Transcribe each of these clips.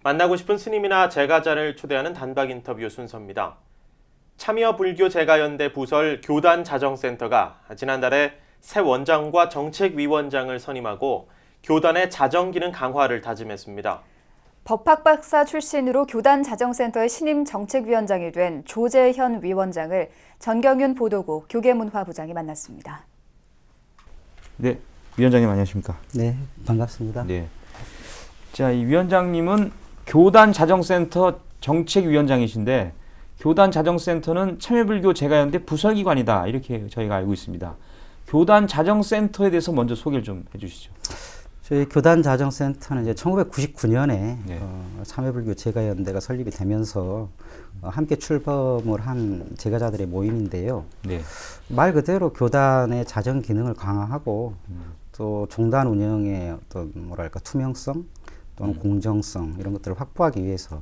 만나고 싶은 스님이나 제가자를 초대하는 단박 인터뷰 순서입니다. 참여불교 제가연대 부설 교단자정센터가 지난달에 새 원장과 정책위원장을 선임하고 교단의 자정기능 강화를 다짐했습니다. 법학박사 출신으로 교단자정센터의 신임 정책위원장이 된 조재현 위원장을 전경윤 보도국 교계문화부장이 만났습니다. 네, 위원장님 안녕하십니까? 네, 반갑습니다. 네. 자, 이 위원장님은 교단자정센터 정책위원장이신데 교단자정센터는 참여불교 제가연대 부설기관이다 이렇게 저희가 알고 있습니다. 교단자정센터에 대해서 먼저 소개를 좀 해주시죠. 저희 교단자정센터는 이제 1999년에 네. 참여불교 제가연대가 설립이 되면서 함께 출범을 한 제가자들의 모임인데요. 네. 말 그대로 교단의 자정 기능을 강화하고 또 종단 운영의 어떤 뭐랄까 투명성 또는 공정성 이런 것들을 확보하기 위해서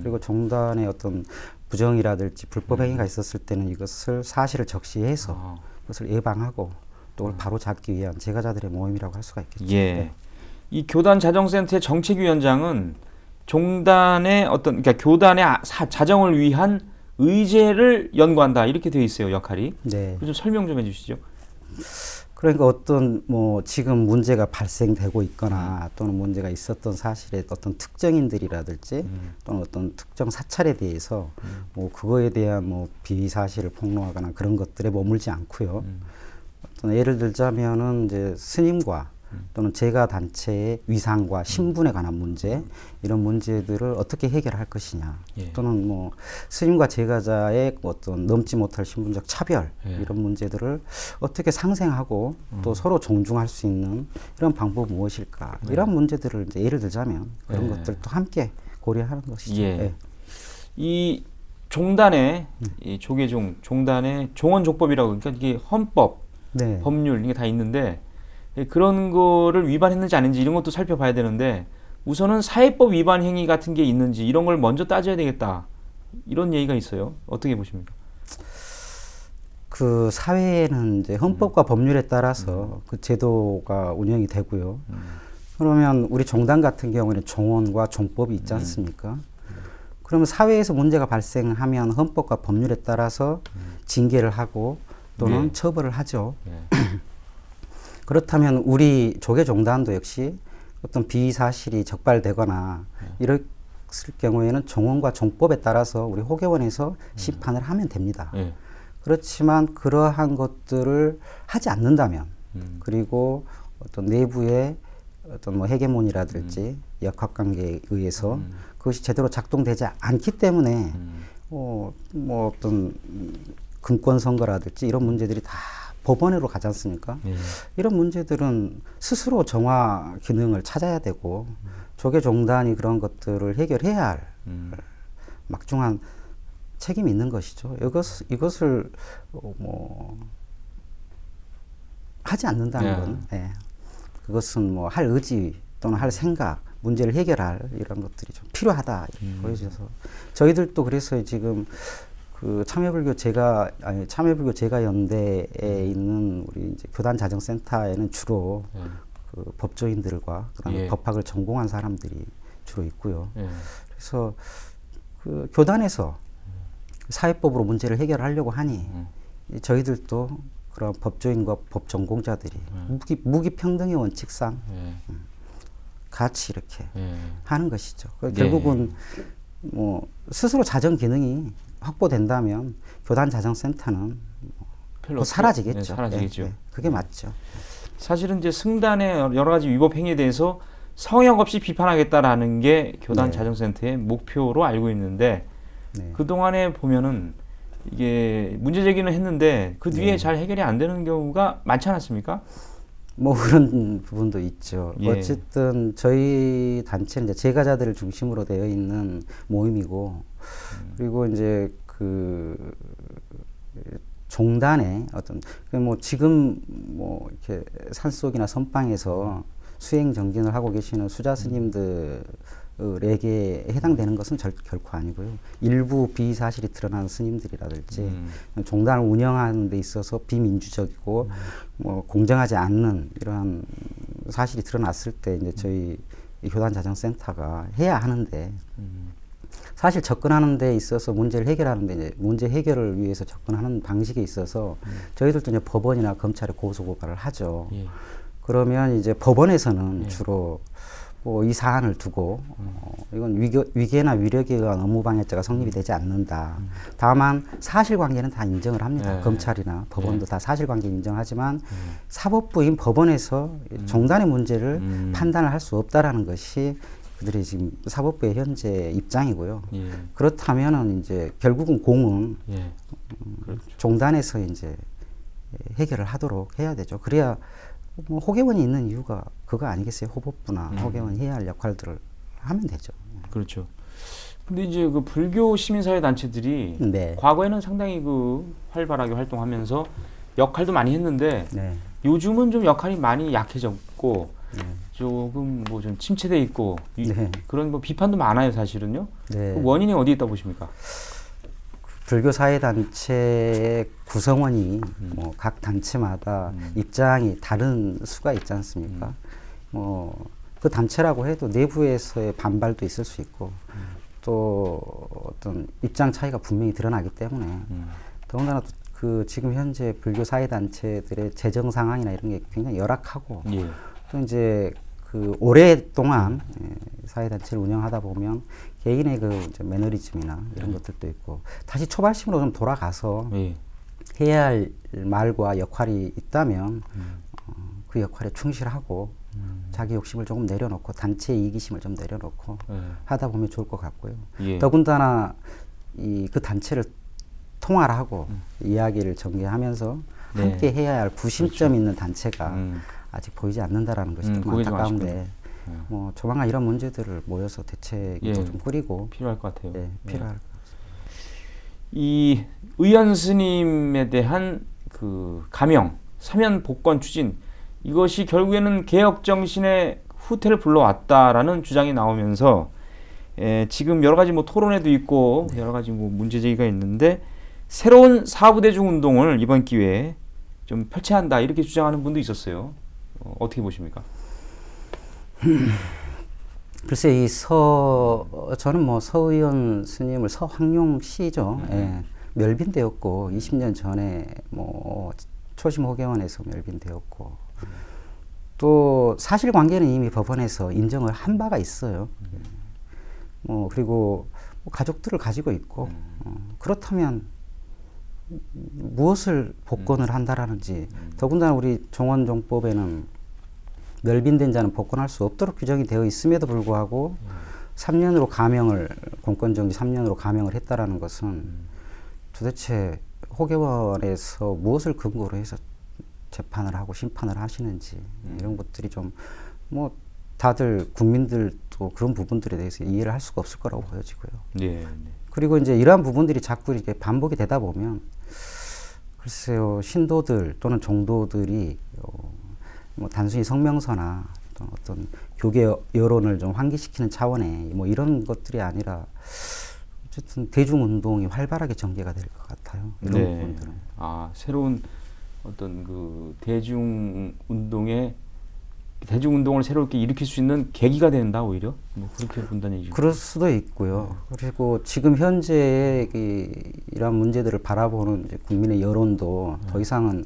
그리고 종단의 어떤 부정이라든지 불법 행위가 있었을 때는 이것을 사실을 적시해서 그것을 예방하고 또 그걸 바로 잡기 위한 제가자들의 모임이라고 할 수가 있겠죠. 예. 네. 이 교단자정센터의 정책위원장은 종단의 그러니까 교단의 자정을 위한 의제를 연구한다 이렇게 되어 있어요, 역할이. 네. 좀 설명 좀 해주시죠. 그러니까 어떤 뭐 지금 문제가 발생되고 있거나 또는 문제가 있었던 사실의 어떤 특정인들이라든지 또는 어떤 특정 사찰에 대해서 뭐 그거에 대한 뭐 비위 사실을 폭로하거나 그런 것들에 머물지 않고요. 어떤 예를 들자면은 이제 스님과 또는 제가 단체의 위상과 신분에 관한 문제 이런 문제들을 어떻게 해결할 것이냐 예. 또는 뭐 스님과 제가자의 어떤 넘지 못할 신분적 차별 예. 이런 문제들을 어떻게 상생하고 또 서로 존중할 수 있는 이런 방법이 무엇일까 이런 문제들을 이제 예를 들자면 그런 것들도 함께 고려하는 것이죠. 예. 예. 이 종단의 이 종단의 종언족법이라고 그러니까 이게 헌법, 네. 법률 이게 다 있는데 그런 거를 위반했는지 아닌지 이런 것도 살펴봐야 되는데 우선은 사회법 위반 행위 같은 게 있는지 이런 걸 먼저 따져야 되겠다 이런 얘기가 있어요. 어떻게 보십니까? 그 사회에는 이제 헌법과 법률에 따라서 그 제도가 운영이 되고요. 그러면 우리 종단 같은 경우에는 종언과 종법이 있지 않습니까? 그러면 사회에서 문제가 발생하면 헌법과 법률에 따라서 징계를 하고 또는 네. 처벌을 하죠. 네. 그렇다면 우리 조계종단도 역시 어떤 비위 사실이 적발되거나 이랬을 경우에는 종언과 종법에 따라서 우리 호계원에서 심판을 하면 됩니다. 네. 그렇지만 그러한 것들을 하지 않는다면 그리고 어떤 내부의 어떤 뭐 헤게몬이라든지 역학관계에 의해서 그것이 제대로 작동되지 않기 때문에 뭐 어떤 금권 선거라든지 이런 문제들이 다 법원으로 가지 않습니까? 예. 이런 문제들은 스스로 정화 기능을 찾아야 되고 조계종단이 그런 것들을 해결해야 할 막중한 책임이 있는 것이죠. 이것을 뭐 하지 않는다는 건 그것은 뭐 할 의지 또는 할 생각, 문제를 해결할 이런 것들이 좀 필요하다 이렇게 보여져서 저희들도 그래서 지금 그 참여불교 제가연대에 있는 우리 이제 교단자정센터에는 주로 그 법조인들과 그다음에 예. 법학을 전공한 사람들이 주로 있고요. 예. 그래서 그 교단에서 사회법으로 문제를 해결하려고 하니 저희들도 그런 법조인과 법 전공자들이 무기평등의 원칙상 같이 이렇게 하는 것이죠. 결국은 뭐 스스로 자정 기능이 확보된다면 교단자정센터는 별로 사라지겠죠. 네, 사라지겠죠. 네, 그게 맞죠. 사실은 이제 승단의 여러 가지 위법 행위에 대해서 성역 없이 비판하겠다라는 게 교단자정센터의 목표로 알고 있는데 그 동안에 보면은 이게 문제 제기는 했는데 그 뒤에 잘 해결이 안 되는 경우가 많지 않았습니까? 뭐 그런 부분도 있죠. 예. 어쨌든 저희 단체는 이제 제가자들을 중심으로 되어 있는 모임이고 그리고 이제 그 종단의 어떤 뭐 지금 뭐 이렇게 산속이나 선방에서 수행 정진을 하고 계시는 수자 스님들에게 해당되는 것은 결코 아니고요. 일부 비사실이 드러나는 스님들이라든지 종단을 운영하는 데 있어서 비민주적이고 뭐 공정하지 않는 이러한 사실이 드러났을 때 이제 저희 이 교단자정센터가 해야 하는데 사실 접근하는 데 있어서 문제를 해결하는 데 이제 문제 해결을 위해서 접근하는 방식에 있어서 저희들도 이제 법원이나 검찰에 고소고발을 하죠. 예. 그러면 이제 법원에서는 예. 주로 뭐 이 사안을 두고 이건 위계나 위력에 의한 업무방해죄가 성립이 되지 않는다. 다만 사실관계는 다 인정을 합니다. 예. 검찰이나 법원도 다 사실관계 인정하지만 사법부인 법원에서 종단의 문제를 판단을 할 수 없다라는 것이 그들이 지금 사법부의 현재 입장이고요. 예. 그렇다면은 이제 결국은 공은 예. 그렇죠. 종단에서 이제 해결을 하도록 해야 되죠. 그래야 뭐 호계원이 있는 이유가 그거 아니겠어요? 호법부나 호계원이 해야 할 역할들을 하면 되죠. 그렇죠. 근데 이제 그 불교 시민사회 단체들이 네. 과거에는 상당히 그 활발하게 활동하면서 역할도 많이 했는데 네. 요즘은 좀 역할이 많이 약해졌고 네. 조금 뭐 좀 침체돼 있고 네. 그런 뭐 비판도 많아요, 사실은요. 네. 그 원인이 어디에 있다 보십니까? 불교 사회 단체의 구성원이 뭐 각 단체마다 입장이 다른 수가 있지 않습니까? 뭐 그 단체라고 해도 내부에서의 반발도 있을 수 있고 또 어떤 입장 차이가 분명히 드러나기 때문에 더군다나 또 그 지금 현재 불교 사회 단체들의 재정 상황이나 이런 게 굉장히 열악하고 예. 또 이제 그 오랫동안 사회 단체를 운영하다 보면 개인의 그 이제 매너리즘이나 이런 것들도 있고 다시 초발심으로 좀 돌아가서 예. 해야 할 말과 역할이 있다면 그 역할에 충실하고 자기 욕심을 조금 내려놓고 단체의 이기심을 좀 내려놓고 예. 하다 보면 좋을 것 같고요. 예. 더군다나 그 단체를 통화하고 이야기를 전개하면서 네. 함께 해야 할 구심점 있는 단체가 음. 아직 보이지 않는다라는 것이 좀 그게 좀 안타까운데 아쉽군요. 뭐 조만간 이런 문제들을 모여서 대책도 예. 좀 꾸리고 필요할 것 같아요. 예, 필요할 이 의연 스님에 대한 그 가명, 사면 복권 추진 이것이 결국에는 개혁 정신의 후퇴를 불러왔다라는 주장이 나오면서 지금 여러 가지 뭐 토론회도 있고 여러 가지 뭐 문제 제기가 있는데 새로운 사부대중 운동을 이번 기회에 좀 펼쳐야 한다 이렇게 주장하는 분도 있었어요. 어떻게 보십니까? 글쎄 저는 뭐 서의원 스님을 서황룡 씨죠. 예, 멸빈되었고 20년 전에 뭐 초심 호계원에서 멸빈되었고 또 사실관계는 이미 법원에서 인정을 한 바가 있어요. 뭐 그리고 뭐 가족들을 가지고 있고 그렇다면 무엇을 복권을 한다라는지 더군다나 우리 종원종법에는 멸빈된 자는 복권할 수 없도록 규정이 되어 있음에도 불구하고 3년으로 가명을 공권정지 3년으로 가명을 했다라는 것은 도대체 호계원에서 무엇을 근거로 해서 재판을 하고 심판을 하시는지 이런 것들이 좀 뭐 다들 국민들도 그런 부분들에 대해서 이해를 할 수가 없을 거라고 보여지고요. 네. 그리고 이제 이러한 부분들이 자꾸 이렇게 반복이 되다 보면 글쎄요 신도들 또는 종도들이 뭐 단순히 성명서나 어떤 교계 여론을 좀 환기시키는 차원의 뭐 이런 것들이 아니라 어쨌든 대중운동이 활발하게 전개가 될 것 같아요. 이런 네. 부분들은. 아 새로운 어떤 그 대중운동을 새롭게 일으킬 수 있는 계기가 된다 오히려 뭐 그렇게 본다는 얘기죠. 그럴 수도 있고요. 그리고 지금 현재의 이러한 문제들을 바라보는 이제 국민의 여론도 더 이상은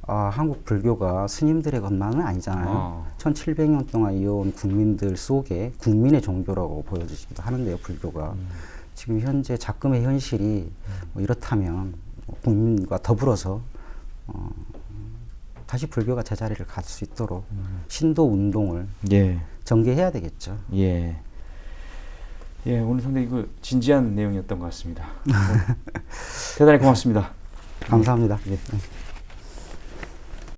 한국 불교가 스님들의 것만은 아니잖아요. 1700년 동안 이어온 국민들 속에 국민의 종교라고 보여지기도 하는데요, 불교가. 지금 현재 작금의 현실이 뭐 이렇다면 국민과 더불어서 다시 불교가 제자리를 갈 수 있도록 신도 운동을 예. 전개해야 되겠죠. 예. 예, 오늘 상당히 그 진지한 내용이었던 것 같습니다. 대단히 고맙습니다. 감사합니다. 예.